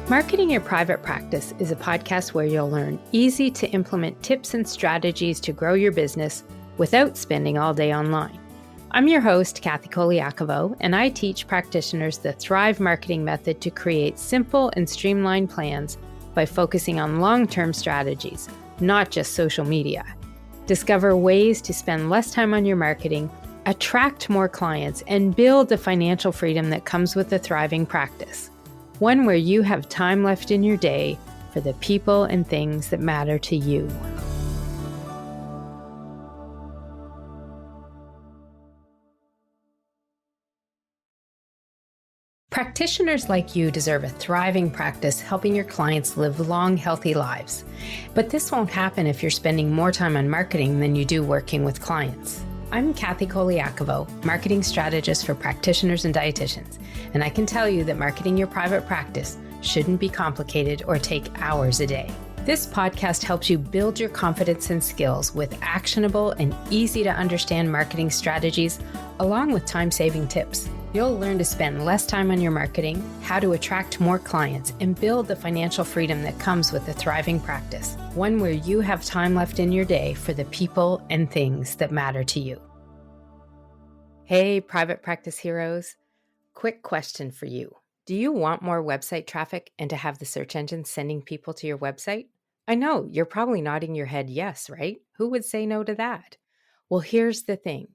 Marketing Your Private Practice is a podcast where you'll learn easy to implement tips and strategies to grow your business without spending all day online. I'm your host, Kathy Colaiacovo, and I teach practitioners the Thrive marketing method to create simple and streamlined plans by focusing on long-term strategies, not just social media. Discover ways to spend less time on your marketing, attract more clients, and build the financial freedom that comes with a thriving practice. One where you have time left in your day for the people and things that matter to you. Practitioners like you deserve a thriving practice helping your clients live long, healthy lives. But this won't happen if you're spending more time on marketing than you do working with clients. I'm Kathy Colaiacovo, marketing strategist for practitioners and dietitians, and I can tell you that marketing your private practice shouldn't be complicated or take hours a day. This podcast helps you build your confidence and skills with actionable and easy to understand marketing strategies, along with time-saving tips. You'll learn to spend less time on your marketing, how to attract more clients, and build the financial freedom that comes with a thriving practice. One where you have time left in your day for the people and things that matter to you. Hey, private practice heroes. Quick question for you. Do you want more website traffic and to have the search engine sending people to your website? I know, you're probably nodding your head yes, right? Who would say no to that? Well, here's the thing.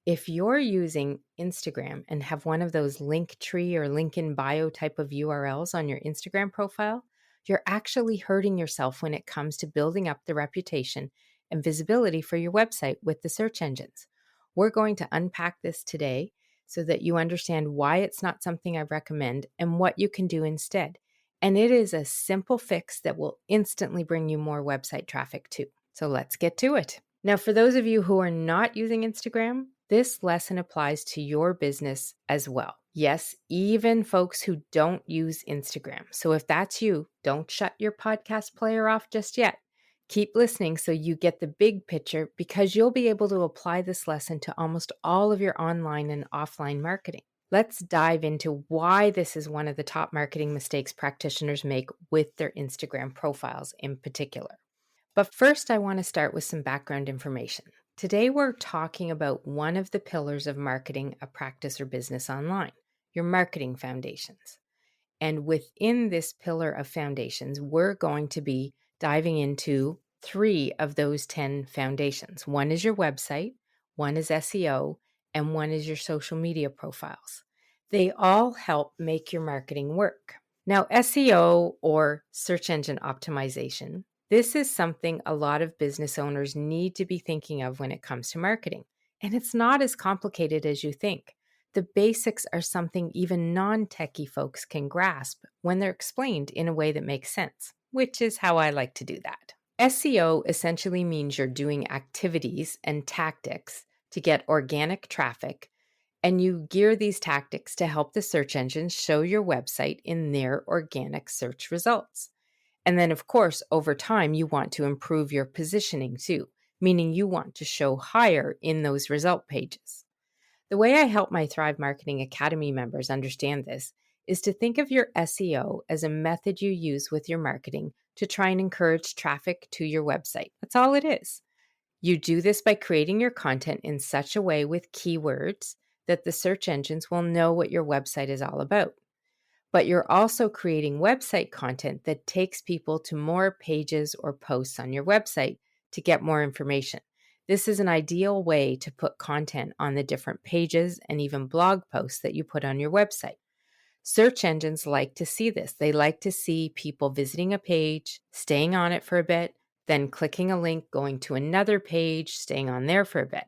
If you're using Instagram and have one of those link tree or link in bio type of URLs on your Instagram profile, you're actually hurting yourself when it comes to building up the reputation and visibility for your website with the search engines. We're going to unpack this today so that you understand why it's not something I recommend and what you can do instead. And it is a simple fix that will instantly bring you more website traffic too. So let's get to it. Now, for those of you who are not using Instagram, this lesson applies to your business as well. Yes, even folks who don't use Instagram. So if that's you, don't shut your podcast player off just yet. Keep listening so you get the big picture, because you'll be able to apply this lesson to almost all of your online and offline marketing. Let's dive into why this is one of the top marketing mistakes practitioners make with their Instagram profiles in particular. But first, I want to start with some background information. Today, we're talking about one of the pillars of marketing a practice or business online, your marketing foundations. And within this pillar of foundations, we're going to be diving into 3 of those 10 foundations. One is your website, one is SEO, and one is your social media profiles. They all help make your marketing work. Now, SEO, or search engine optimization, this is something a lot of business owners need to be thinking of when it comes to marketing. And it's not as complicated as you think. The basics are something even non-techy folks can grasp when they're explained in a way that makes sense, which is how I like to do that. SEO essentially means you're doing activities and tactics to get organic traffic, and you gear these tactics to help the search engines show your website in their organic search results. And then, of course, over time, you want to improve your positioning too, meaning you want to show higher in those result pages. The way I help my Thrive Marketing Academy members understand this is to think of your SEO as a method you use with your marketing to try and encourage traffic to your website. That's all it is. You do this by creating your content in such a way with keywords that the search engines will know what your website is all about. But you're also creating website content that takes people to more pages or posts on your website to get more information. This is an ideal way to put content on the different pages and even blog posts that you put on your website. Search engines like to see this. They like to see people visiting a page, staying on it for a bit, then clicking a link, going to another page, staying on there for a bit.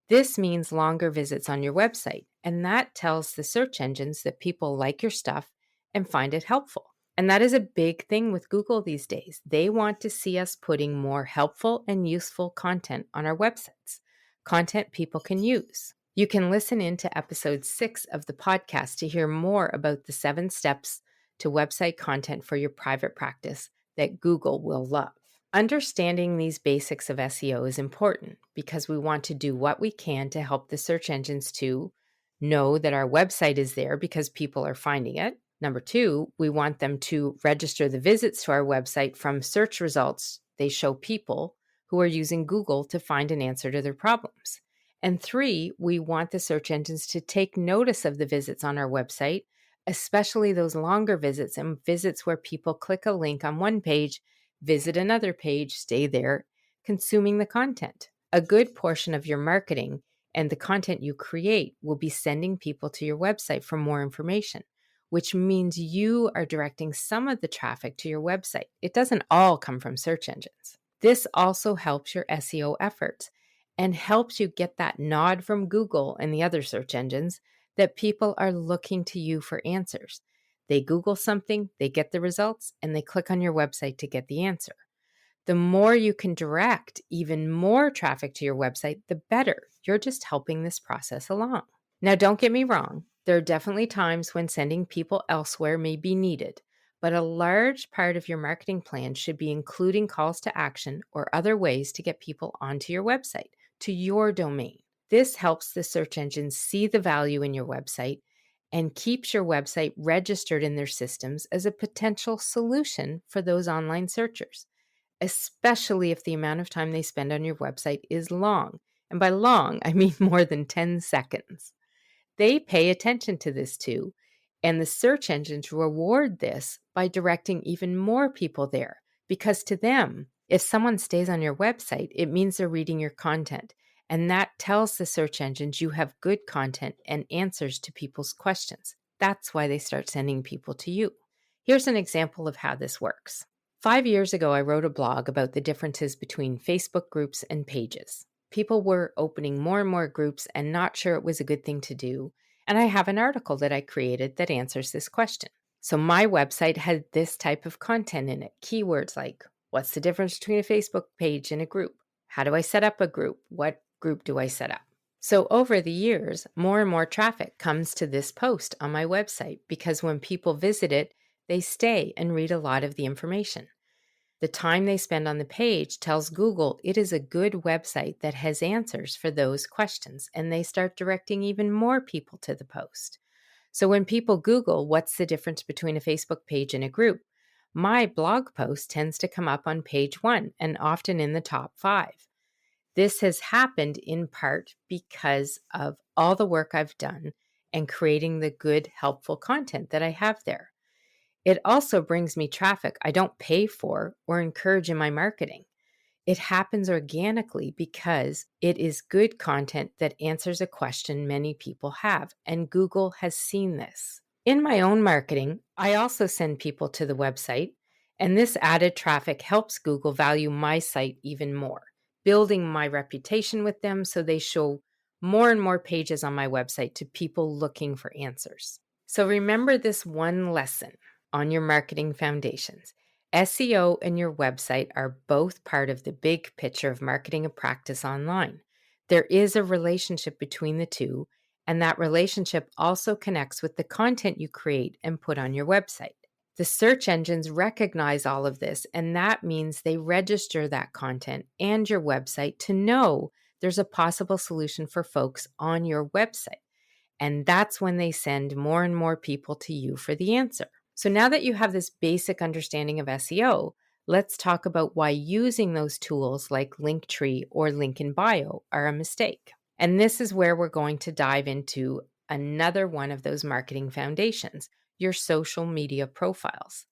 This means longer visits on your website, and that tells the search engines that people like your stuff and find it helpful. And that is a big thing with Google these days. They want to see us putting more helpful and useful content on our websites, content people can use. You can listen in to episode 6 of the podcast to hear more about the 7 steps to website content for your private practice that Google will love. Understanding these basics of SEO is important because we want to do what we can to help the search engines to know that our website is there because people are finding it, Number 2, we want them to register the visits to our website from search results they show people who are using Google to find an answer to their problems. And 3, we want the search engines to take notice of the visits on our website, especially those longer visits and visits where people click a link on one page, visit another page, stay there, consuming the content. A good portion of your marketing and the content you create will be sending people to your website for more information, which means you are directing some of the traffic to your website. It doesn't all come from search engines. This also helps your SEO efforts and helps you get that nod from Google and the other search engines that people are looking to you for answers. They Google something, they get the results, and they click on your website to get the answer. The more you can direct even more traffic to your website, the better. You're just helping this process along. Now, don't get me wrong. There are definitely times when sending people elsewhere may be needed, but a large part of your marketing plan should be including calls to action or other ways to get people onto your website, to your domain. This helps the search engines see the value in your website and keeps your website registered in their systems as a potential solution for those online searchers, especially if the amount of time they spend on your website is long. And by long, I mean more than 10 seconds. They pay attention to this too, and the search engines reward this by directing even more people there, because to them, if someone stays on your website, it means they're reading your content, and that tells the search engines you have good content and answers to people's questions. That's why they start sending people to you. Here's an example of how this works. 5 years ago, I wrote a blog about the differences between Facebook groups and pages. People were opening more and more groups and not sure it was a good thing to do. And I have an article that I created that answers this question. So my website had this type of content in it. Keywords like, what's the difference between a Facebook page and a group? How do I set up a group? What group do I set up? So over the years, more and more traffic comes to this post on my website because when people visit it, they stay and read a lot of the information. The time they spend on the page tells Google it is a good website that has answers for those questions, and they start directing even more people to the post. So when people Google what's the difference between a Facebook page and a group, my blog post tends to come up on page 1 and often in the top 5. This has happened in part because of all the work I've done and creating the good, helpful content that I have there. It also brings me traffic I don't pay for or encourage in my marketing. It happens organically because it is good content that answers a question many people have, and Google has seen this. In my own marketing, I also send people to the website, and this added traffic helps Google value my site even more, building my reputation with them so they show more and more pages on my website to people looking for answers. So remember this one lesson on your marketing foundations. SEO and your website are both part of the big picture of marketing a practice online. There is a relationship between the two, and that relationship also connects with the content you create and put on your website. The search engines recognize all of this, and that means they register that content and your website to know there's a possible solution for folks on your website. And that's when they send more and more people to you for the answer. So now that you have this basic understanding of SEO, let's talk about why using those tools like Linktree or link in bio are a mistake. And this is where we're going to dive into another one of those marketing foundations, your social media profiles.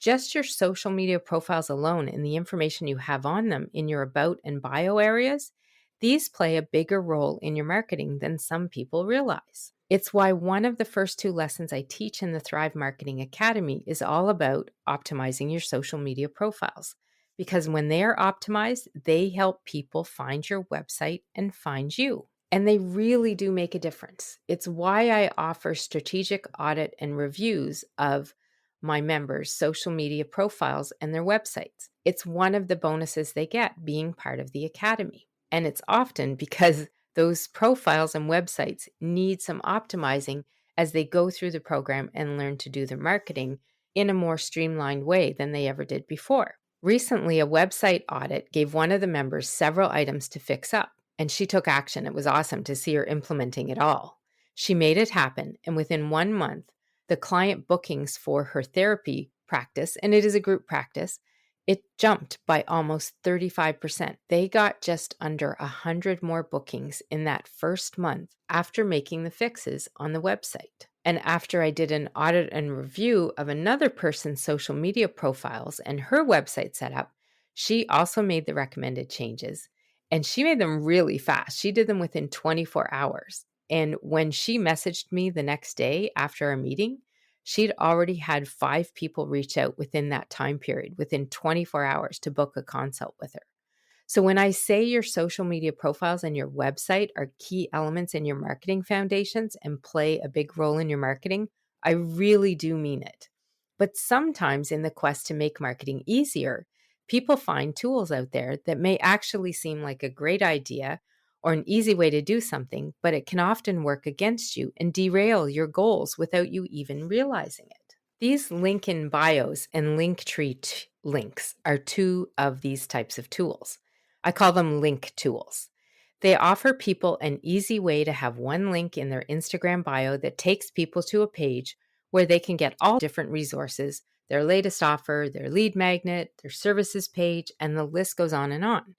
Just your social media profiles alone and the information you have on them in your about and bio areas, these play a bigger role in your marketing than some people realize. It's why one of the first 2 lessons I teach in the Thrive Marketing Academy is all about optimizing your social media profiles. Because when they are optimized, they help people find your website and find you. And they really do make a difference. It's why I offer strategic audit and reviews of my members' social media profiles and their websites. It's one of the bonuses they get being part of the Academy. And it's often because those profiles and websites need some optimizing as they go through the program and learn to do their marketing in a more streamlined way than they ever did before. Recently, a website audit gave one of the members several items to fix up, and she took action. It was awesome to see her implementing it all. She made it happen, and within 1 month, the client bookings for her therapy practice, and it is a group practice, it jumped by almost 35%. They got just under 100 more bookings in that first month after making the fixes on the website. And after I did an audit and review of another person's social media profiles and her website setup, she also made the recommended changes. And she made them really fast. She did them within 24 hours. And when she messaged me the next day after our meeting, she'd already had 5 people reach out within that time period, within 24 hours, to book a consult with her. So when I say your social media profiles and your website are key elements in your marketing foundations and play a big role in your marketing, I really do mean it. But sometimes in the quest to make marketing easier, people find tools out there that may actually seem like a great idea or an easy way to do something, but it can often work against you and derail your goals without you even realizing it. These link in bios and Linktree links are 2 of these types of tools. I call them link tools. They offer people an easy way to have one link in their Instagram bio that takes people to a page where they can get all different resources, their latest offer, their lead magnet, their services page, and the list goes on and on.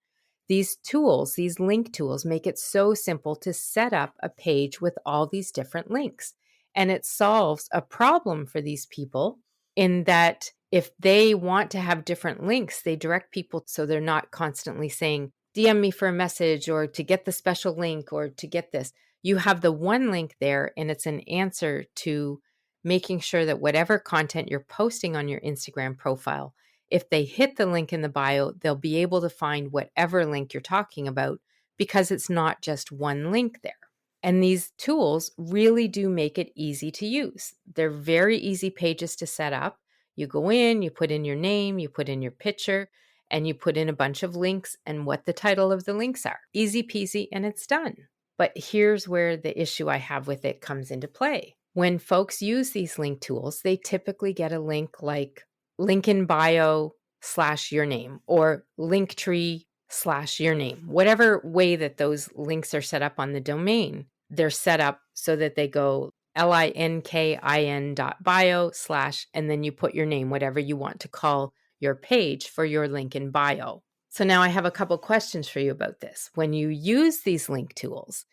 These tools, these link tools, make it so simple to set up a page with all these different links. And it solves a problem for these people in that if they want to have different links, they direct people so they're not constantly saying, DM me for a message or to get the special link or to get this. You have the one link there, and it's an answer to making sure that whatever content you're posting on your Instagram profile, if they hit the link in the bio, they'll be able to find whatever link you're talking about because it's not just one link there. And these tools really do make it easy to use. They're very easy pages to set up. You go in, you put in your name, you put in your picture, and you put in a bunch of links and what the title of the links are. Easy peasy, and it's done. But here's where the issue I have with it comes into play. When folks use these link tools, they typically get a link like link in bio / your name or Linktree / your name. Whatever way that those links are set up on the domain, they're set up so that they go linkin.bio / and then you put your name, whatever you want to call your page for your link in bio. So now I have a couple questions for you about this. When you use these link tools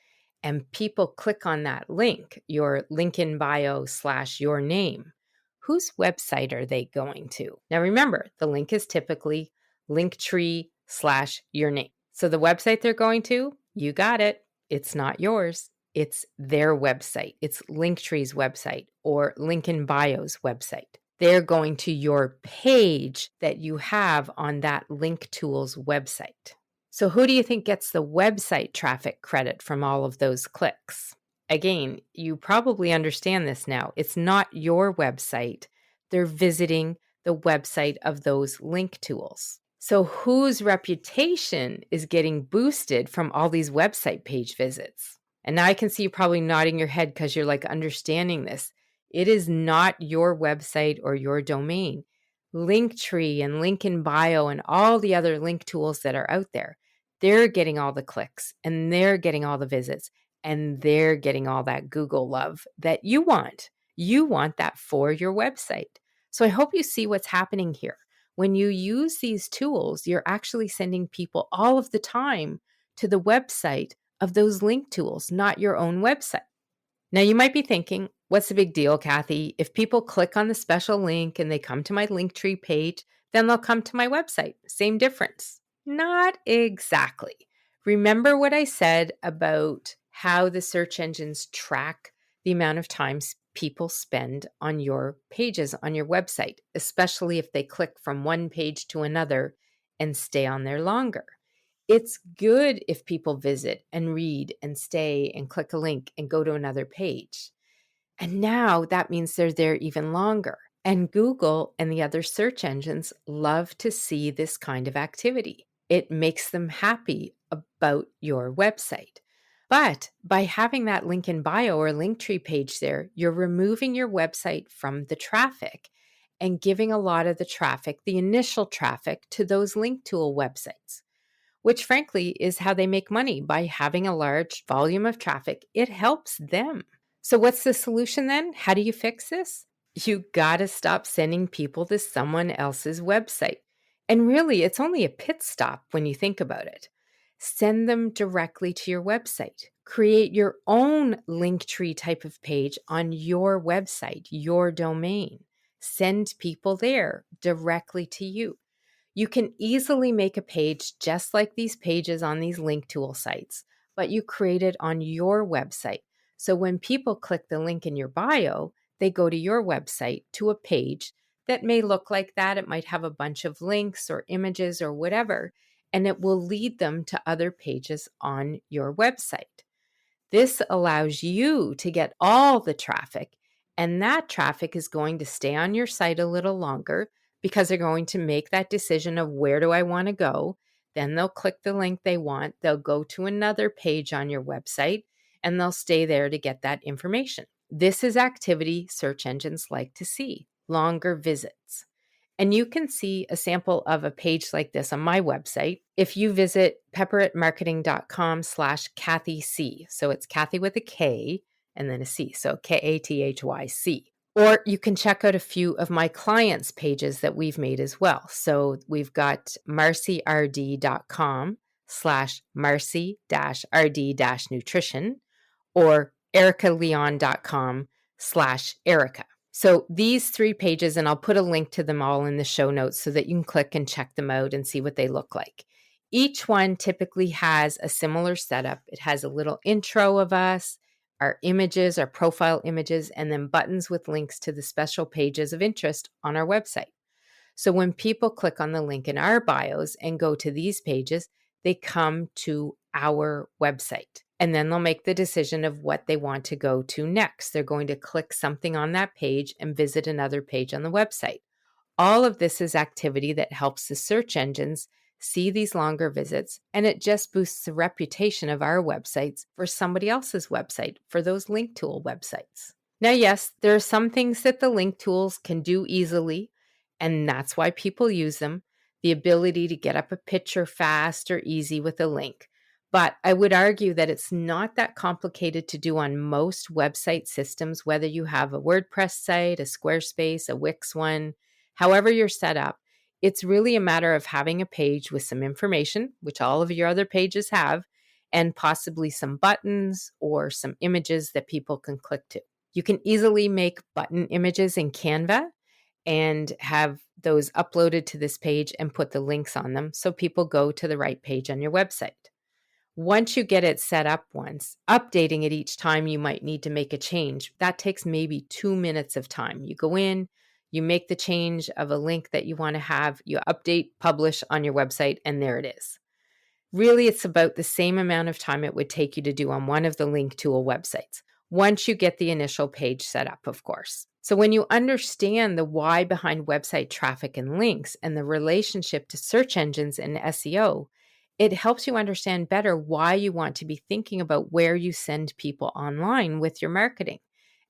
and people click on that link, your link in bio / your name, whose website are they going to? Now remember, the link is typically Linktree / your name. So the website they're going to, you got it. It's not yours. It's their website. It's Linktree's website or Link in Bio's website. They're going to your page that you have on that link tool's website. So who do you think gets the website traffic credit from all of those clicks? Again, you probably understand this now. It's not your website. They're visiting the website of those link tools. So whose reputation is getting boosted from all these website page visits? And now I can see you probably nodding your head because you're like understanding this. It is not your website or your domain. Linktree and Link in Bio and all the other link tools that are out there, they're getting all the clicks and they're getting all the visits and they're getting all that Google love that you want. You want that for your website. So I hope you see what's happening here. When you use these tools, you're actually sending people all of the time to the website of those link tools, not your own website. Now you might be thinking, what's the big deal, Kathy? If people click on the special link and they come to my Linktree page, then they'll come to my website. Same difference. Not exactly. Remember what I said about how the search engines track the amount of times people spend on your pages on your website, especially if they click from one page to another and stay on there longer. It's good if people visit and read and stay and click a link and go to another page. And now that means they're there even longer. And Google and the other search engines love to see this kind of activity. It makes them happy about your website. But by having that link in bio or Linktree page there, you're removing your website from the traffic and giving a lot of the traffic, the initial traffic, to those link tool websites, which frankly is how they make money by having a large volume of traffic. It helps them. So what's the solution then? How do you fix this? You gotta stop sending people to someone else's website. And really, it's only a pit stop when you think about it. Send them directly to your website. Create your own Linktree type of page on your website, your domain. Send people there directly to you. You can easily make a page just like these pages on these link tool sites, but you create it on your website. So when people click the link in your bio, they go to your website to a page that may look like that. It might have a bunch of links or images or whatever, and it will lead them to other pages on your website. This allows you to get all the traffic, and that traffic is going to stay on your site a little longer because they're going to make that decision of where do I want to go. Then they'll click the link they want. They'll go to another page on your website and they'll stay there to get that information. This is activity search engines like to see, longer visits. And you can see a sample of a page like this on my website if you visit pepperitmarketing.com/Kathy C. So it's Kathy with a K and then a C. So KATHYC. Or you can check out a few of my clients' pages that we've made as well. So we've got marcyrd.com/marcy-rd-nutrition or ericaleon.com/Erica. So these 3 pages, and I'll put a link to them all in the show notes so that you can click and check them out and see what they look like. Each one typically has a similar setup. It has a little intro of us, our images, our profile images, and then buttons with links to the special pages of interest on our website. So when people click on the link in our bios and go to these pages, they come to our website. And then they'll make the decision of what they want to go to next. They're going to click something on that page and visit another page on the website. All of this is activity that helps the search engines see these longer visits, and it just boosts the reputation of our websites for somebody else's website, for those link tool websites. Now, yes, there are some things that the link tools can do easily, and that's why people use them. The ability to get up a picture fast or easy with a link. But I would argue that it's not that complicated to do on most website systems, whether you have a WordPress site, a Squarespace, a Wix one, however you're set up. It's really a matter of having a page with some information, which all of your other pages have, and possibly some buttons or some images that people can click to. You can easily make button images in Canva and have those uploaded to this page and put the links on them so people go to the right page on your website. Once you get it set up once, updating it each time you might need to make a change, that takes maybe 2 minutes of time. You go in, you make the change of a link that you want to have, you update, publish on your website, and there it is. Really, it's about the same amount of time it would take you to do on one of the link tool websites, once you get the initial page set up, of course. So when you understand the why behind website traffic and links and the relationship to search engines and SEO, it helps you understand better why you want to be thinking about where you send people online with your marketing.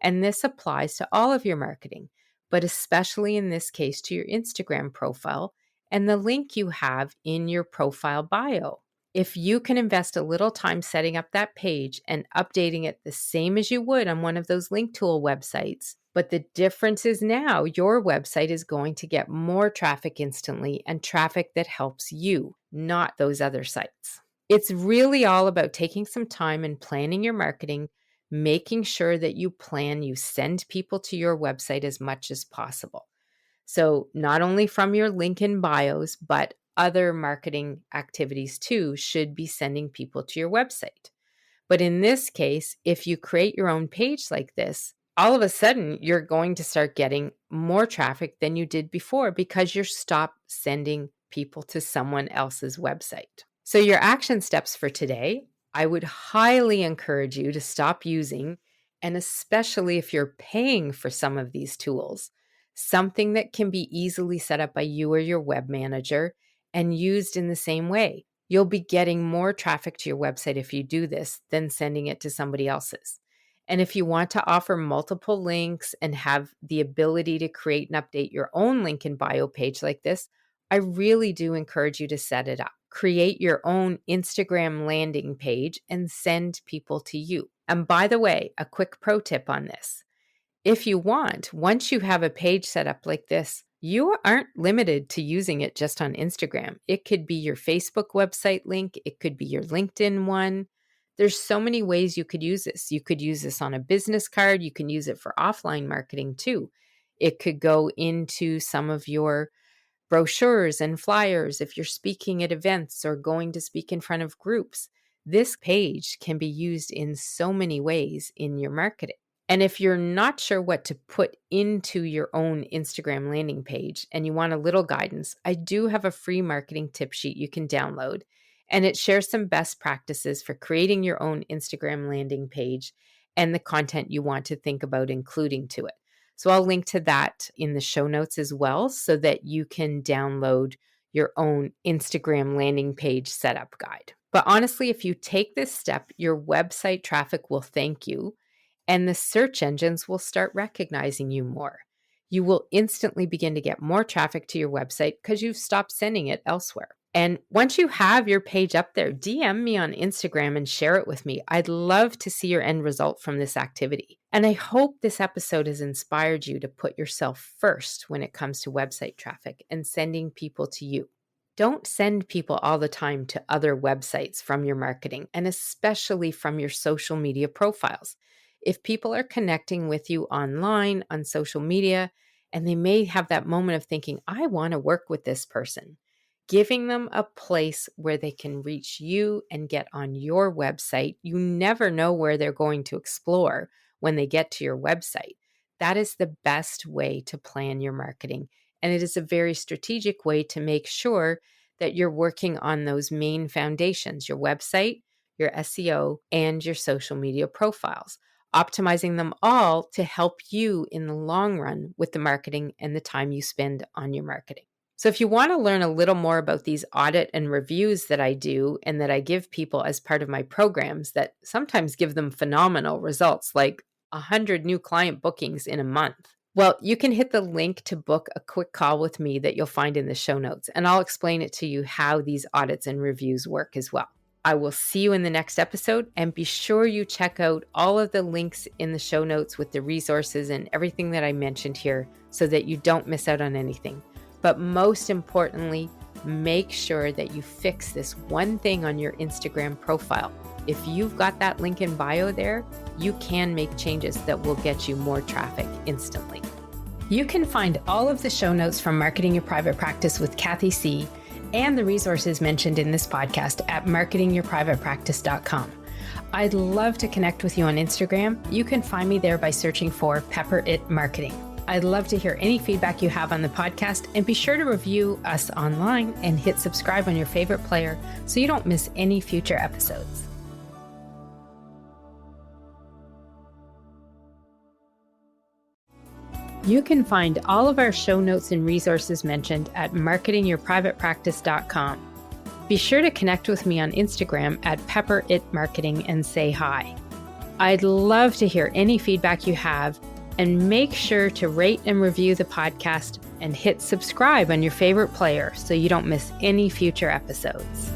And this applies to all of your marketing, but especially in this case to your Instagram profile and the link you have in your profile bio. If you can invest a little time setting up that page and updating it the same as you would on one of those link tool websites, but the difference is now your website is going to get more traffic instantly and traffic that helps you, not those other sites. It's really all about taking some time and planning your marketing, making sure that you send people to your website as much as possible. So not only from your link in bios, but other marketing activities too should be sending people to your website. But in this case, if you create your own page like this, all of a sudden you're going to start getting more traffic than you did before because you're stopped sending people to someone else's website. So your action steps for today, I would highly encourage you to stop using, and especially if you're paying for some of these tools, something that can be easily set up by you or your web manager and used in the same way. You'll be getting more traffic to your website if you do this than sending it to somebody else's. And if you want to offer multiple links and have the ability to create and update your own link in bio page like this, I really do encourage you to set it up. Create your own Instagram landing page and send people to you. And by the way, a quick pro tip on this. If you want, once you have a page set up like this, you aren't limited to using it just on Instagram. It could be your Facebook website link. It could be your LinkedIn one. There's so many ways you could use this. You could use this on a business card. You can use it for offline marketing too. It could go into some of your brochures and flyers if you're speaking at events or going to speak in front of groups. This page can be used in so many ways in your marketing. And if you're not sure what to put into your own Instagram landing page and you want a little guidance, I do have a free marketing tip sheet you can download. And it shares some best practices for creating your own Instagram landing page and the content you want to think about including to it. So I'll link to that in the show notes as well so that you can download your own Instagram landing page setup guide. But honestly, if you take this step, your website traffic will thank you and the search engines will start recognizing you more. You will instantly begin to get more traffic to your website because you've stopped sending it elsewhere. And once you have your page up there, DM me on Instagram and share it with me. I'd love to see your end result from this activity. And I hope this episode has inspired you to put yourself first when it comes to website traffic and sending people to you. Don't send people all the time to other websites from your marketing, and especially from your social media profiles. If people are connecting with you online, on social media, and they may have that moment of thinking, I want to work with this person, giving them a place where they can reach you and get on your website. You never know where they're going to explore when they get to your website. That is the best way to plan your marketing. And it is a very strategic way to make sure that you're working on those main foundations, your website, your SEO, and your social media profiles, optimizing them all to help you in the long run with the marketing and the time you spend on your marketing. So if you want to learn a little more about these audit and reviews that I do and that I give people as part of my programs that sometimes give them phenomenal results, like 100 new client bookings in a month, well, you can hit the link to book a quick call with me that you'll find in the show notes, and I'll explain it to you how these audits and reviews work as well. I will see you in the next episode, and be sure you check out all of the links in the show notes with the resources and everything that I mentioned here so that you don't miss out on anything. But most importantly, make sure that you fix this one thing on your Instagram profile. If you've got that link in bio there, you can make changes that will get you more traffic instantly. You can find all of the show notes from Marketing Your Private Practice with Kathy C. and the resources mentioned in this podcast at marketingyourprivatepractice.com. I'd love to connect with you on Instagram. You can find me there by searching for Pepper It Marketing. I'd love to hear any feedback you have on the podcast, and be sure to review us online and hit subscribe on your favorite player so you don't miss any future episodes. You can find all of our show notes and resources mentioned at marketingyourprivatepractice.com. Be sure to connect with me on Instagram at Pepper It Marketing and say hi. I'd love to hear any feedback you have, and make sure to rate and review the podcast and hit subscribe on your favorite player so you don't miss any future episodes.